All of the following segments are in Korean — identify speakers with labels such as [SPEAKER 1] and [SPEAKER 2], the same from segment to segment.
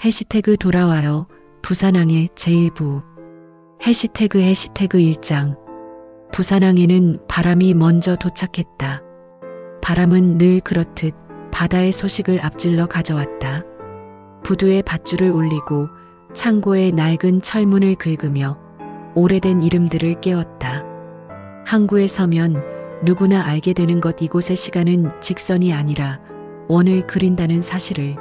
[SPEAKER 1] 해시태그 돌아와요. 부산항해 제1부. 해시태그 1장. 부산항에는 바람이 먼저 도착했다. 바람은 늘 그렇듯 바다의 소식을 앞질러 가져왔다. 부두에 밧줄을 올리고 창고에 낡은 철문을 긁으며 오래된 이름들을 깨웠다. 항구에 서면 누구나 알게 되는 것, 이곳의 시간은 직선이 아니라 원을 그린다는 사실을.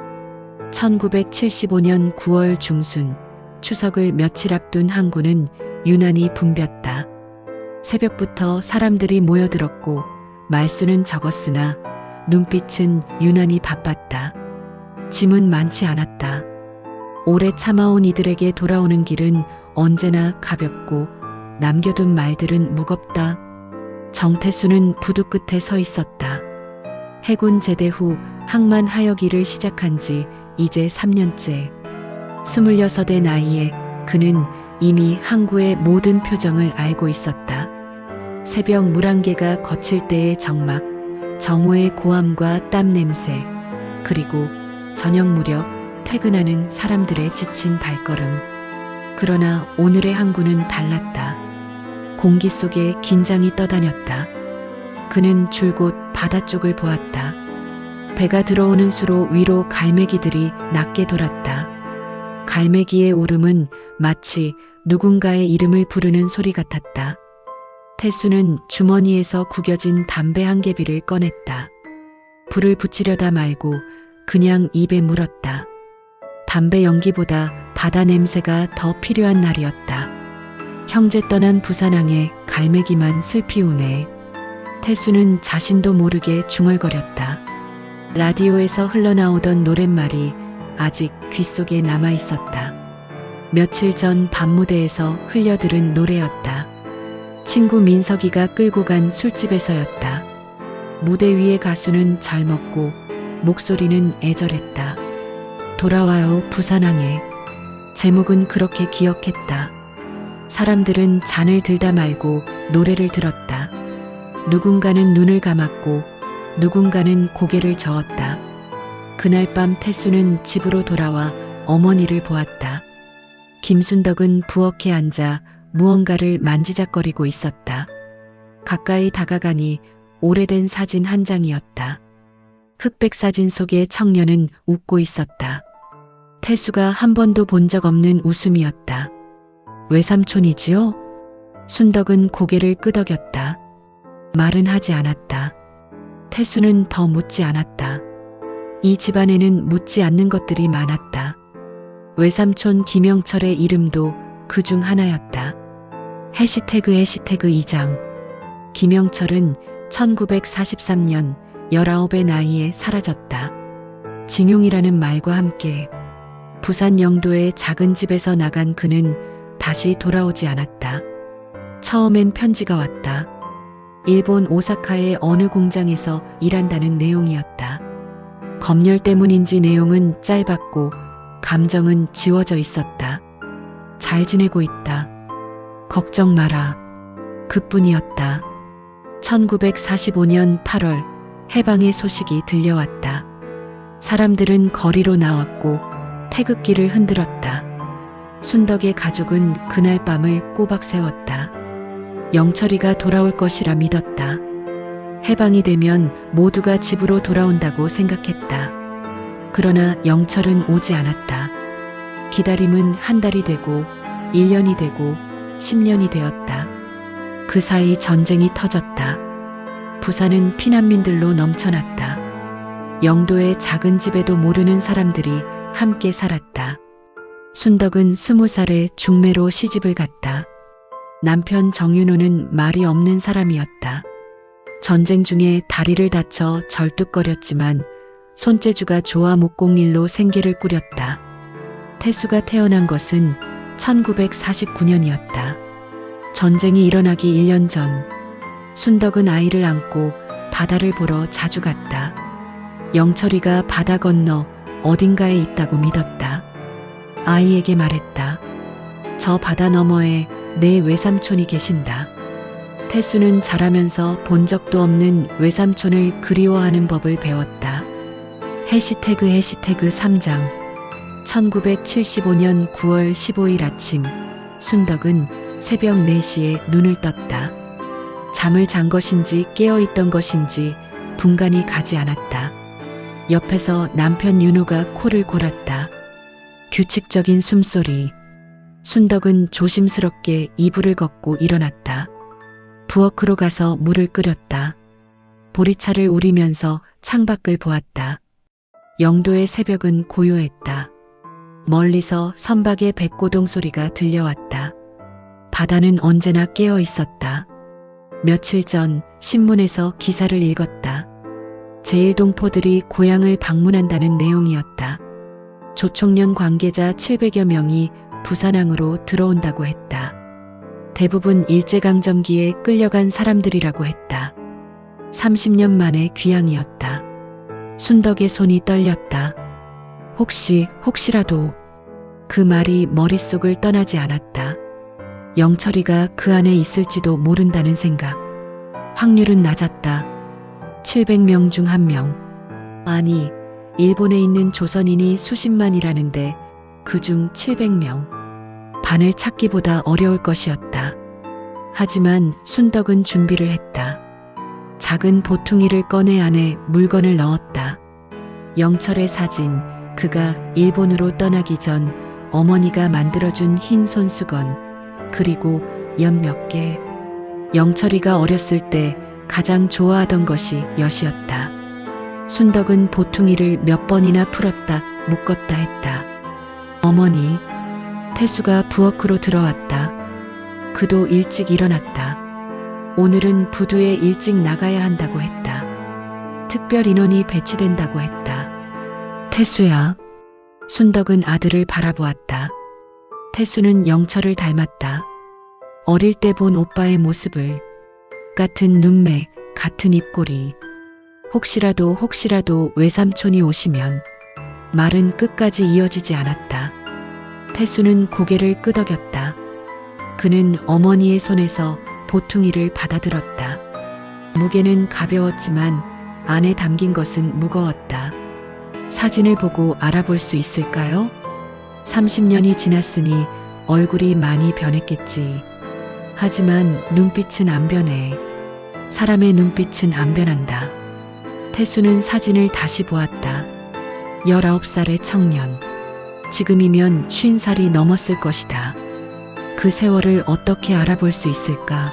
[SPEAKER 1] 1975년 9월 중순, 추석을 며칠 앞둔 항구는 유난히 붐볐다. 새벽부터 사람들이 모여들었고 말수는 적었으나 눈빛은 유난히 바빴다. 짐은 많지 않았다. 오래 참아온 이들에게 돌아오는 길은 언제나 가볍고 남겨둔 말들은 무겁다. 정태수는 부두 끝에 서 있었다. 해군 제대 후 항만 하역일을 시작한 지 이제 3년째. 26의 나이에 그는 이미 항구의 모든 표정을 알고 있었다. 새벽 물안개가 거칠 때의 적막, 정오의 고함과 땀 냄새, 그리고 저녁 무렵 퇴근하는 사람들의 지친 발걸음. 그러나 오늘의 항구는 달랐다. 공기 속에 긴장이 떠다녔다. 그는 줄곧 바다 쪽을 보았다. 배가 들어오는 수로 위로 갈매기들이 낮게 돌았다. 갈매기의 울음은 마치 누군가의 이름을 부르는 소리 같았다. 태수는 주머니에서 구겨진 담배 한 개비를 꺼냈다. 불을 붙이려다 말고 그냥 입에 물었다. 담배 연기보다 바다 냄새가 더 필요한 날이었다. 형제 떠난 부산항에 갈매기만 슬피 우네. 태수는 자신도 모르게 중얼거렸다. 라디오에서 흘러나오던 노랫말이 아직 귓속에 남아있었다. 며칠 전 밤무대에서 흘려들은 노래였다. 친구 민석이가 끌고 간 술집에서였다. 무대 위의 가수는 젊었고 목소리는 애절했다. 돌아와요 부산항해. 제목은 그렇게 기억했다. 사람들은 잔을 들다 말고 노래를 들었다. 누군가는 눈을 감았고 누군가는 고개를 저었다. 그날 밤 태수는 집으로 돌아와 어머니를 보았다. 김순덕은 부엌에 앉아 무언가를 만지작거리고 있었다. 가까이 다가가니 오래된 사진 한 장이었다. 흑백 사진 속의 청년은 웃고 있었다. 태수가 한 번도 본 적 없는 웃음이었다. 외삼촌이지요? 순덕은 고개를 끄덕였다. 말은 하지 않았다. 태수는 더 묻지 않았다. 이 집안에는 묻지 않는 것들이 많았다. 외삼촌 김영철의 이름도 그 중 하나였다. 해시태그 2장. 김영철은 1943년 19의 나이에 사라졌다. 징용이라는 말과 함께 부산 영도의 작은 집에서 나간 그는 다시 돌아오지 않았다. 처음엔 편지가 왔다. 일본 오사카의 어느 공장에서 일한다는 내용이었다. 검열 때문인지 내용은 짧았고 감정은 지워져 있었다. 잘 지내고 있다. 걱정 마라. 그뿐이었다. 1945년 8월 해방의 소식이 들려왔다. 사람들은 거리로 나왔고 태극기를 흔들었다. 순덕의 가족은 그날 밤을 꼬박 세웠다. 영철이가 돌아올 것이라 믿었다. 해방이 되면 모두가 집으로 돌아온다고 생각했다. 그러나 영철은 오지 않았다. 기다림은 한 달이 되고 1년이 되고 10년이 되었다. 그 사이 전쟁이 터졌다. 부산은 피난민들로 넘쳐났다. 영도의 작은 집에도 모르는 사람들이 함께 살았다. 순덕은 20살에 중매로 시집을 갔다. 남편 정윤호는 말이 없는 사람이었다. 전쟁 중에 다리를 다쳐 절뚝거렸지만 손재주가 좋아 목공일로 생계를 꾸렸다. 태수가 태어난 것은 1949년이었다. 전쟁이 일어나기 1년 전, 순덕은 아이를 안고 바다를 보러 자주 갔다. 영철이가 바다 건너 어딘가에 있다고 믿었다. 아이에게 말했다. 저 바다 너머에 내 외삼촌이 계신다. 태수는 자라면서 본 적도 없는 외삼촌을 그리워하는 법을 배웠다. 해시태그 3장. 1975년 9월 15일 아침, 순덕은 새벽 4시에 눈을 떴다. 잠을 잔 것인지 깨어있던 것인지 분간이 가지 않았다. 옆에서 남편 윤호가 코를 골았다. 규칙적인 숨소리. 순덕은 조심스럽게 이불을 걷고 일어났다. 부엌으로 가서 물을 끓였다. 보리차를 우리면서 창밖을 보았다. 영도의 새벽은 고요했다. 멀리서 선박의 백고동 소리가 들려왔다. 바다는 언제나 깨어 있었다. 며칠 전 신문에서 기사를 읽었다. 제1동포들이 고향을 방문한다는 내용이었다. 조총련 관계자 700여 명이 부산항으로 들어온다고 했다. 대부분 일제강점기에 끌려간 사람들이라고 했다. 30년 만의 귀향이었다. 순덕의 손이 떨렸다. 혹시라도 그 말이 머릿속을 떠나지 않았다. 영철이가 그 안에 있을지도 모른다는 생각. 확률은 낮았다. 700명 중 1명. 아니, 일본에 있는 조선인이 수십만이라는데 그중 700명. 반을 찾기보다 어려울 것이었다. 하지만 순덕은 준비를 했다. 작은 보퉁이를 꺼내 안에 물건을 넣었다. 영철의 사진, 그가 일본으로 떠나기 전 어머니가 만들어준 흰 손수건, 그리고 연 몇 개. 영철이가 어렸을 때 가장 좋아하던 것이 엿이었다. 순덕은 보퉁이를 몇 번이나 풀었다 묶었다 했다. 어머니. 태수가 부엌으로 들어왔다. 그도 일찍 일어났다. 오늘은 부두에 일찍 나가야 한다고 했다. 특별 인원이 배치된다고 했다. 태수야. 순덕은 아들을 바라보았다. 태수는 영철을 닮았다. 어릴 때 본 오빠의 모습을. 같은 눈매, 같은 입꼬리. 혹시라도 외삼촌이 오시면. 말은 끝까지 이어지지 않았다. 태수는 고개를 끄덕였다. 그는 어머니의 손에서 보퉁이를 받아들었다. 무게는 가벼웠지만 안에 담긴 것은 무거웠다. 사진을 보고 알아볼 수 있을까요? 30년이 지났으니 얼굴이 많이 변했겠지. 하지만 눈빛은 안 변해. 사람의 눈빛은 안 변한다. 태수는 사진을 다시 보았다. 19살의 청년. 지금이면 50살이 넘었을 것이다. 그 세월을 어떻게 알아볼 수 있을까?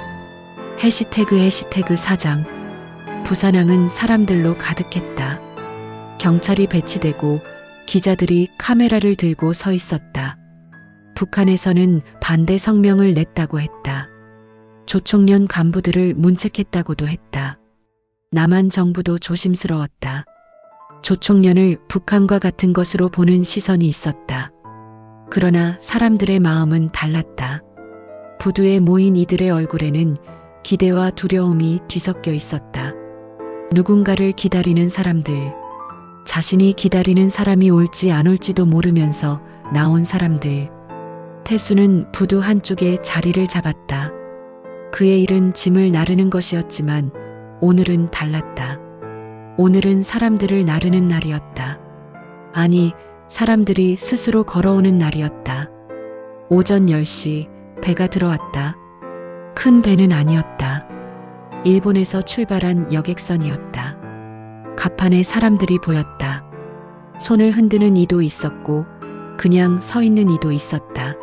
[SPEAKER 1] 해시태그 사장. 부산항은 사람들로 가득했다. 경찰이 배치되고 기자들이 카메라를 들고 서 있었다. 북한에서는 반대 성명을 냈다고 했다. 조총련 간부들을 문책했다고도 했다. 남한 정부도 조심스러웠다. 조총련을 북한과 같은 것으로 보는 시선이 있었다. 그러나 사람들의 마음은 달랐다. 부두에 모인 이들의 얼굴에는 기대와 두려움이 뒤섞여 있었다. 누군가를 기다리는 사람들, 자신이 기다리는 사람이 올지 안 올지도 모르면서 나온 사람들. 태수는 부두 한쪽에 자리를 잡았다. 그의 일은 짐을 나르는 것이었지만 오늘은 달랐다. 오늘은 사람들을 나르는 날이었다. 아니, 사람들이 스스로 걸어오는 날이었다. 오전 10시 배가 들어왔다. 큰 배는 아니었다. 일본에서 출발한 여객선이었다. 갑판에 사람들이 보였다. 손을 흔드는 이도 있었고 그냥 서 있는 이도 있었다.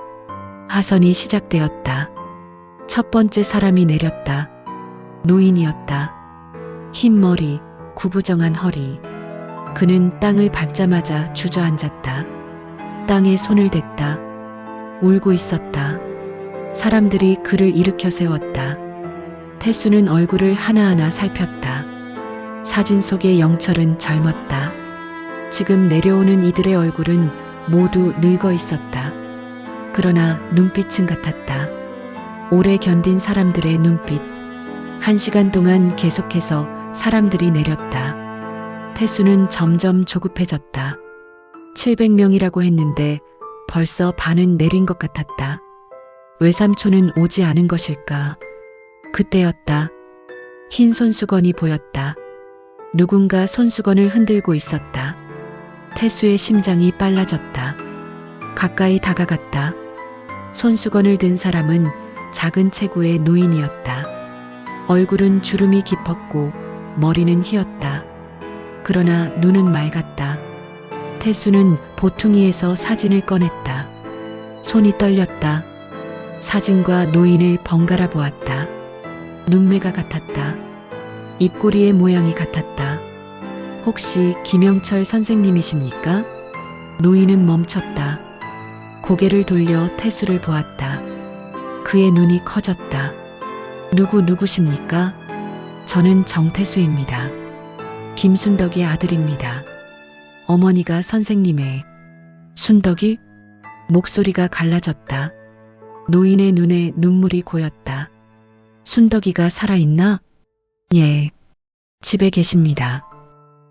[SPEAKER 1] 하선이 시작되었다. 첫 번째 사람이 내렸다. 노인이었다. 흰 머리, 구부정한 허리. 그는 땅을 밟자마자 주저앉았다. 땅에 손을 댔다. 울고 있었다. 사람들이 그를 일으켜 세웠다. 태수는 얼굴을 하나하나 살폈다. 사진 속의 영철은 젊었다. 지금 내려오는 이들의 얼굴은 모두 늙어 있었다. 그러나 눈빛은 같았다. 오래 견딘 사람들의 눈빛. 1시간 동안 계속해서 사람들이 내렸다. 태수는 점점 조급해졌다. 700명이라고 했는데 벌써 반은 내린 것 같았다. 외삼촌은 오지 않은 것일까? 그때였다. 흰 손수건이 보였다. 누군가 손수건을 흔들고 있었다. 태수의 심장이 빨라졌다. 가까이 다가갔다. 손수건을 든 사람은 작은 체구의 노인이었다. 얼굴은 주름이 깊었고 머리는 휘었다. 그러나 눈은 맑았다. 태수는 보퉁이에서 사진을 꺼냈다. 손이 떨렸다. 사진과 노인을 번갈아 보았다. 눈매가 같았다. 입꼬리의 모양이 같았다. 혹시 김영철 선생님이십니까? 노인은 멈췄다. 고개를 돌려 태수를 보았다. 그의 눈이 커졌다. 누구십니까? 저는 정태수입니다. 김순덕의 아들입니다. 어머니가 선생님의. 순덕이? 목소리가 갈라졌다. 노인의 눈에 눈물이 고였다. 순덕이가 살아있나? 예. 집에 계십니다.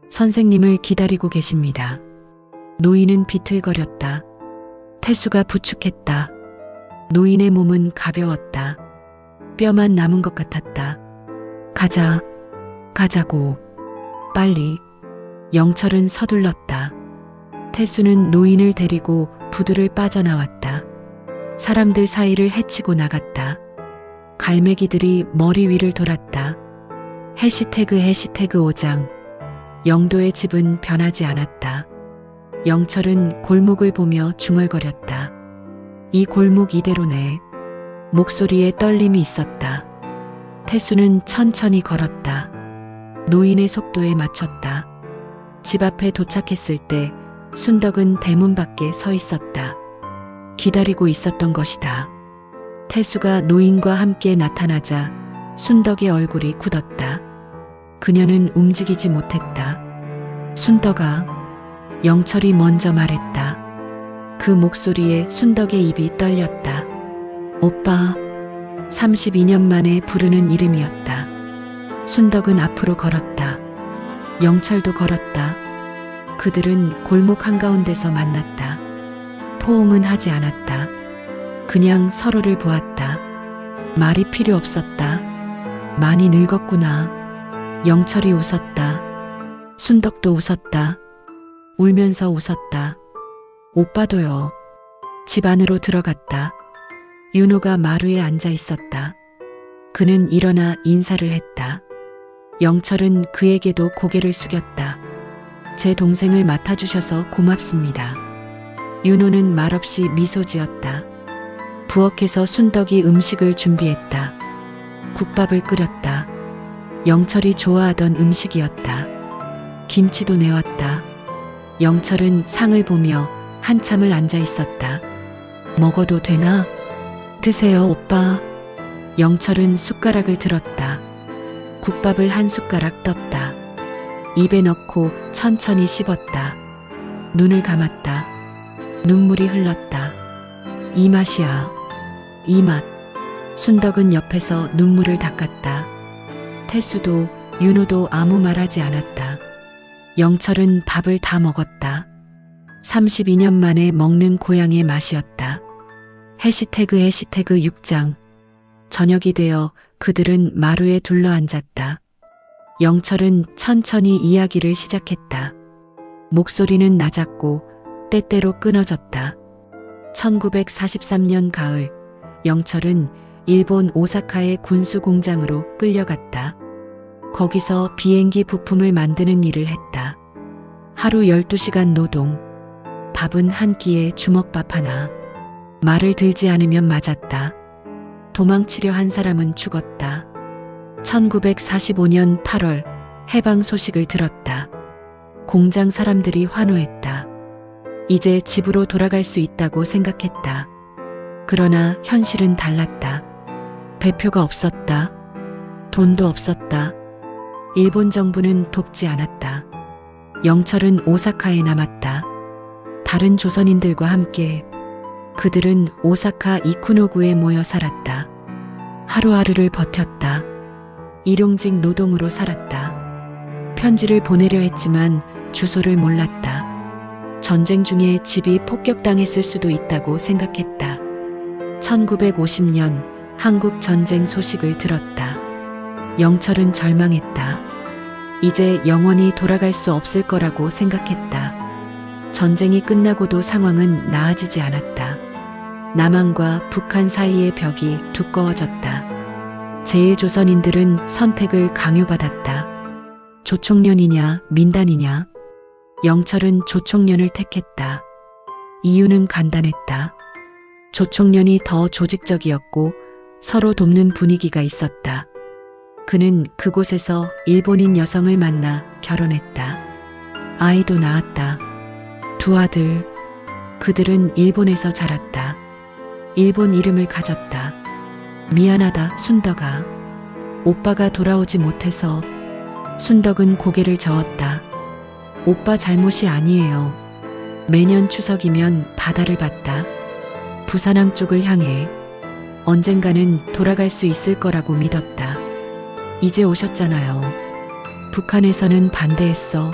[SPEAKER 1] 선생님을 기다리고 계십니다. 노인은 비틀거렸다. 태수가 부축했다. 노인의 몸은 가벼웠다. 뼈만 남은 것 같았다. 가자고. 빨리. 영철은 서둘렀다. 태수는 노인을 데리고 부두를 빠져나왔다. 사람들 사이를 헤치고 나갔다. 갈매기들이 머리 위를 돌았다. 해시태그 5장. 영도의 집은 변하지 않았다. 영철은 골목을 보며 중얼거렸다. 이 골목 이대로네. 목소리에 떨림이 있었다. 태수는 천천히 걸었다. 노인의 속도에 맞췄다. 집 앞에 도착했을 때 순덕은 대문 밖에 서 있었다. 기다리고 있었던 것이다. 태수가 노인과 함께 나타나자 순덕의 얼굴이 굳었다. 그녀는 움직이지 못했다. 순덕아. 영철이 먼저 말했다. 그 목소리에 순덕의 입이 떨렸다. 오빠. 32년 만에 부르는 이름이었다. 순덕은 앞으로 걸었다. 영철도 걸었다. 그들은 골목 한가운데서 만났다. 포옹은 하지 않았다. 그냥 서로를 보았다. 말이 필요 없었다. 많이 늙었구나. 영철이 웃었다. 순덕도 웃었다. 울면서 웃었다. 오빠도요. 집 안으로 들어갔다. 윤호가 마루에 앉아 있었다. 그는 일어나 인사를 했다. 영철은 그에게도 고개를 숙였다. 제 동생을 맡아주셔서 고맙습니다. 윤호는 말없이 미소 지었다. 부엌에서 순덕이 음식을 준비했다. 국밥을 끓였다. 영철이 좋아하던 음식이었다. 김치도 내왔다. 영철은 상을 보며 한참을 앉아 있었다. 먹어도 되나? 드세요, 오빠. 영철은 숟가락을 들었다. 국밥을 한 숟가락 떴다. 입에 넣고 천천히 씹었다. 눈을 감았다. 눈물이 흘렀다. 이 맛이야. 이 맛. 순덕은 옆에서 눈물을 닦았다. 태수도 윤호도 아무 말하지 않았다. 영철은 밥을 다 먹었다. 32년 만에 먹는 고향의 맛이었다. 해시태그 6장. 저녁이 되어 그들은 마루에 둘러앉았다. 영철은 천천히 이야기를 시작했다. 목소리는 낮았고 때때로 끊어졌다. 1943년 가을, 영철은 일본 오사카의 군수 공장으로 끌려갔다. 거기서 비행기 부품을 만드는 일을 했다. 하루 12시간 노동, 밥은 한 끼에 주먹밥 하나. 말을 들지 않으면 맞았다. 도망치려 한 사람은 죽었다. 1945년 8월 해방 소식을 들었다. 공장 사람들이 환호했다. 이제 집으로 돌아갈 수 있다고 생각했다. 그러나 현실은 달랐다. 배표가 없었다. 돈도 없었다. 일본 정부는 돕지 않았다. 영철은 오사카에 남았다. 다른 조선인들과 함께 그들은 오사카 이쿠노구에 모여 살았다. 하루하루를 버텼다. 일용직 노동으로 살았다. 편지를 보내려 했지만 주소를 몰랐다. 전쟁 중에 집이 폭격당했을 수도 있다고 생각했다. 1950년 한국 전쟁 소식을 들었다. 영철은 절망했다. 이제 영원히 돌아갈 수 없을 거라고 생각했다. 전쟁이 끝나고도 상황은 나아지지 않았다. 남한과 북한 사이의 벽이 두꺼워졌다. 제1조선인들은 선택을 강요받았다. 조총련이냐 민단이냐. 영철은 조총련을 택했다. 이유는 간단했다. 조총련이 더 조직적이었고 서로 돕는 분위기가 있었다. 그는 그곳에서 일본인 여성을 만나 결혼했다. 아이도 낳았다. 두 아들. 그들은 일본에서 자랐다. 일본 이름을 가졌다. 미안하다, 순덕아. 오빠가 돌아오지 못해서. 순덕은 고개를 저었다. 오빠 잘못이 아니에요. 매년 추석이면 바다를 봤다. 부산항 쪽을 향해. 언젠가는 돌아갈 수 있을 거라고 믿었다. 이제 오셨잖아요. 북한에서는 반대했어.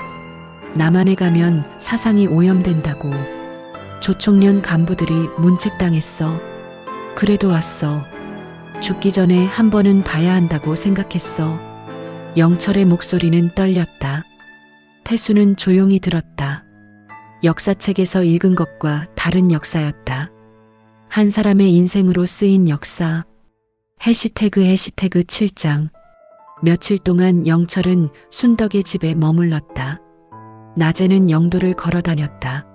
[SPEAKER 1] 남한에 가면 사상이 오염된다고. 조총련 간부들이 문책당했어. 그래도 왔어. 죽기 전에 한 번은 봐야 한다고 생각했어. 영철의 목소리는 떨렸다. 태수는 조용히 들었다. 역사책에서 읽은 것과 다른 역사였다. 한 사람의 인생으로 쓰인 역사. 해시태그 7장. 며칠 동안 영철은 순덕의 집에 머물렀다. 낮에는 영도를 걸어 다녔다.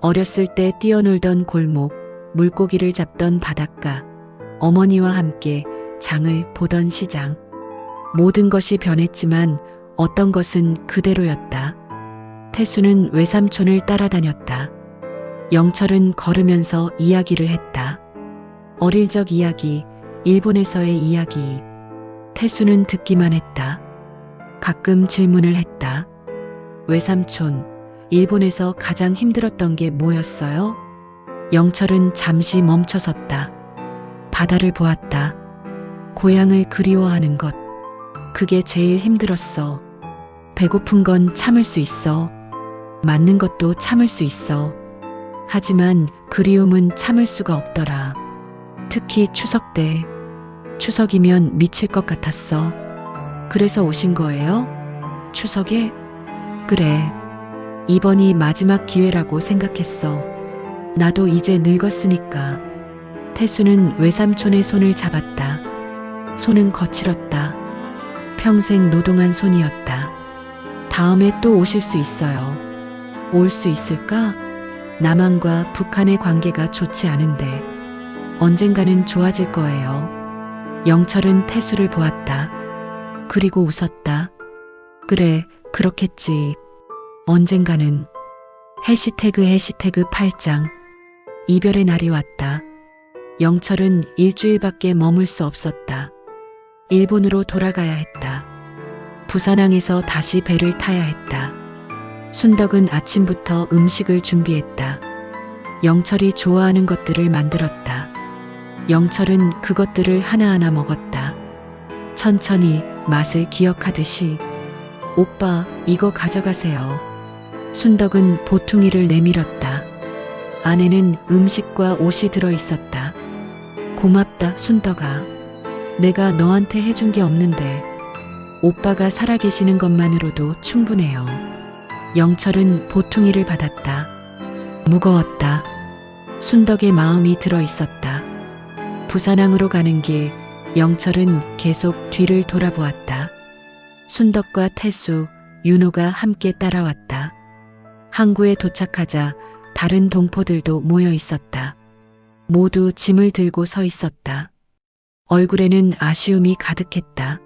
[SPEAKER 1] 어렸을 때 뛰어놀던 골목, 물고기를 잡던 바닷가, 어머니와 함께 장을 보던 시장. 모든 것이 변했지만 어떤 것은 그대로였다. 태수는 외삼촌을 따라다녔다. 영철은 걸으면서 이야기를 했다. 어릴 적 이야기, 일본에서의 이야기. 태수는 듣기만 했다. 가끔 질문을 했다. 외삼촌, 일본에서 가장 힘들었던 게 뭐였어요? 영철은 잠시 멈춰섰다. 바다를 보았다. 고향을 그리워하는 것. 그게 제일 힘들었어. 배고픈 건 참을 수 있어. 맞는 것도 참을 수 있어. 하지만 그리움은 참을 수가 없더라. 특히 추석 때. 추석이면 미칠 것 같았어. 그래서 오신 거예요? 추석에? 그래. 이번이 마지막 기회라고 생각했어. 나도 이제 늙었으니까. 태수는 외삼촌의 손을 잡았다. 손은 거칠었다. 평생 노동한 손이었다. 다음에 또 오실 수 있어요. 올 수 있을까? 남한과 북한의 관계가 좋지 않은데 언젠가는 좋아질 거예요. 영철은 태수를 보았다. 그리고 웃었다. 그래, 그렇겠지. 언젠가는. 해시태그 8장. 이별의 날이 왔다. 영철은 일주일밖에 머물 수 없었다. 일본으로 돌아가야 했다. 부산항에서 다시 배를 타야 했다. 순덕은 아침부터 음식을 준비했다. 영철이 좋아하는 것들을 만들었다. 영철은 그것들을 하나하나 먹었다. 천천히 맛을 기억하듯이. 오빠, 이거 가져가세요. 순덕은 보퉁이를 내밀었다. 안에는 음식과 옷이 들어있었다. 고맙다, 순덕아. 내가 너한테 해준 게 없는데 오빠가 살아계시는 것만으로도 충분해요. 영철은 보퉁이를 받았다. 무거웠다. 순덕의 마음이 들어있었다. 부산항으로 가는 길, 영철은 계속 뒤를 돌아보았다. 순덕과 태수, 윤호가 함께 따라왔다. 항구에 도착하자 다른 동포들도 모여 있었다. 모두 짐을 들고 서 있었다. 얼굴에는 아쉬움이 가득했다.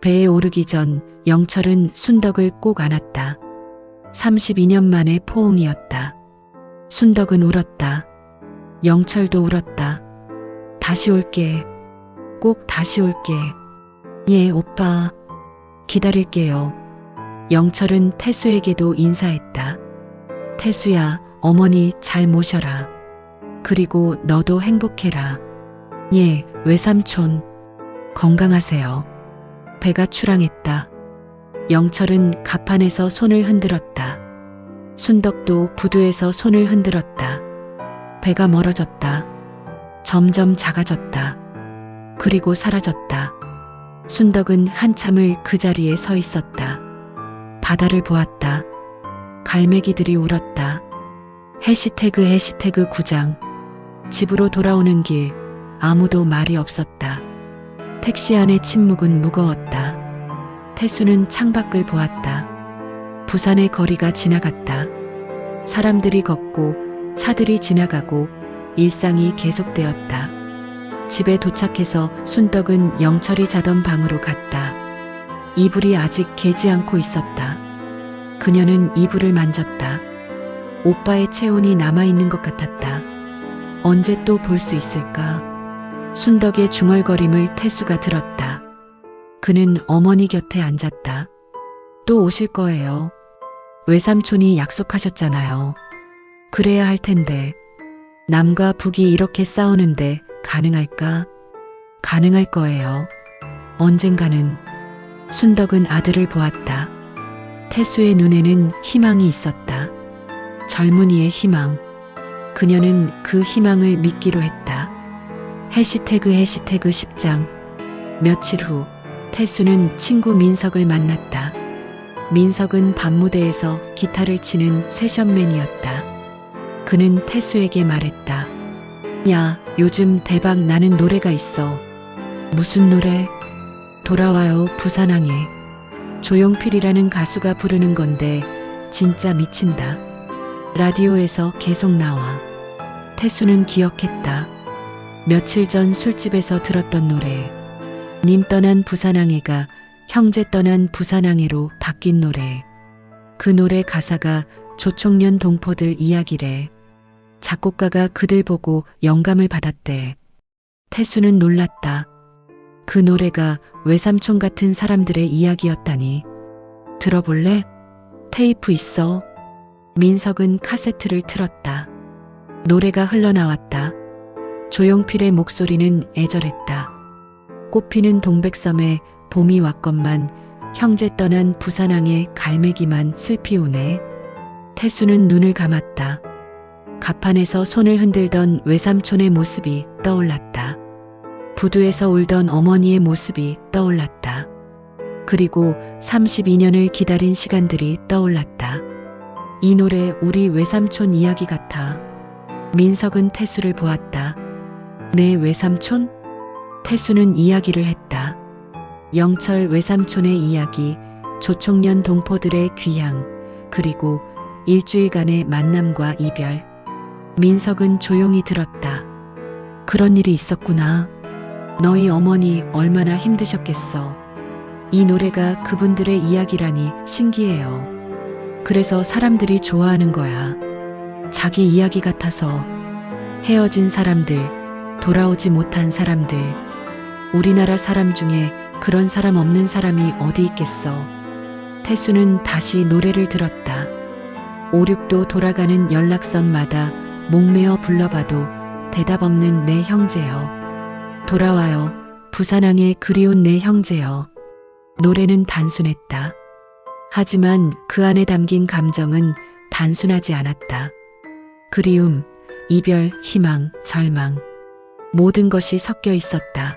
[SPEAKER 1] 배에 오르기 전 영철은 순덕을 꼭 안았다. 32년 만의 포옹이었다. 순덕은 울었다. 영철도 울었다. 다시 올게. 꼭 다시 올게. 예, 오빠. 기다릴게요. 영철은 태수에게도 인사했다. 태수야, 어머니 잘 모셔라. 그리고 너도 행복해라. 예, 외삼촌. 건강하세요. 배가 출항했다. 영철은 갑판에서 손을 흔들었다. 순덕도 부두에서 손을 흔들었다. 배가 멀어졌다. 점점 작아졌다. 그리고 사라졌다. 순덕은 한참을 그 자리에 서 있었다. 바다를 보았다. 갈매기들이 울었다. 해시태그 9장. 집으로 돌아오는 길 아무도 말이 없었다. 택시 안의 침묵은 무거웠다. 태수는 창밖을 보았다. 부산의 거리가 지나갔다. 사람들이 걷고 차들이 지나가고 일상이 계속되었다. 집에 도착해서 순덕은 영철이 자던 방으로 갔다. 이불이 아직 개지 않고 있었다. 그녀는 이불을 만졌다. 오빠의 체온이 남아있는 것 같았다. 언제 또 볼 수 있을까? 순덕의 중얼거림을 태수가 들었다. 그는 어머니 곁에 앉았다. 또 오실 거예요. 외삼촌이 약속하셨잖아요. 그래야 할 텐데. 남과 북이 이렇게 싸우는데 가능할까? 가능할 거예요. 언젠가는. 순덕은 아들을 보았다. 태수의 눈에는 희망이 있었다. 젊은이의 희망. 그녀는 그 희망을 믿기로 했다. 해시태그 10장. 며칠 후 태수는 친구 민석을 만났다. 민석은 밤무대에서 기타를 치는 세션맨이었다. 그는 태수에게 말했다. 야, 요즘 대박 나는 노래가 있어. 무슨 노래? 돌아와요 부산항에. 조용필이라는 가수가 부르는 건데 진짜 미친다. 라디오에서 계속 나와. 태수는 기억했다. 며칠 전 술집에서 들었던 노래. 님 떠난 부산항해가 형제 떠난 부산항해로 바뀐 노래. 그 노래 가사가 조총련 동포들 이야기래. 작곡가가 그들 보고 영감을 받았대. 태수는 놀랐다. 그 노래가 외삼촌 같은 사람들의 이야기였다니. 들어볼래? 테이프 있어. 민석은 카세트를 틀었다. 노래가 흘러나왔다. 조용필의 목소리는 애절했다. 꽃피는 동백섬에 봄이 왔건만 형제 떠난 부산항에 갈매기만 슬피 우네. 태수는 눈을 감았다. 가판에서 손을 흔들던 외삼촌의 모습이 떠올랐다. 부두에서 울던 어머니의 모습이 떠올랐다. 그리고 32년을 기다린 시간들이 떠올랐다. 이 노래 우리 외삼촌 이야기 같아. 민석은 태수를 보았다. 내 외삼촌? 태수는 이야기를 했다. 영철 외삼촌의 이야기, 조총련 동포들의 귀향, 그리고 일주일간의 만남과 이별. 민석은 조용히 들었다. 그런 일이 있었구나. 너희 어머니 얼마나 힘드셨겠어. 이 노래가 그분들의 이야기라니 신기해요. 그래서 사람들이 좋아하는 거야. 자기 이야기 같아서. 헤어진 사람들, 돌아오지 못한 사람들. 우리나라 사람 중에 그런 사람 없는 사람이 어디 있겠어. 태수는 다시 노래를 들었다. 5-6도 돌아가는 연락선마다 목매어 불러봐도 대답 없는 내 형제여. 돌아와요. 부산항에 그리운 내 형제여. 노래는 단순했다. 하지만 그 안에 담긴 감정은 단순하지 않았다. 그리움, 이별, 희망, 절망. 모든 것이 섞여 있었다.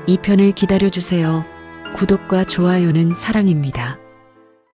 [SPEAKER 1] 이 편을 기다려주세요. 구독과 좋아요는 사랑입니다.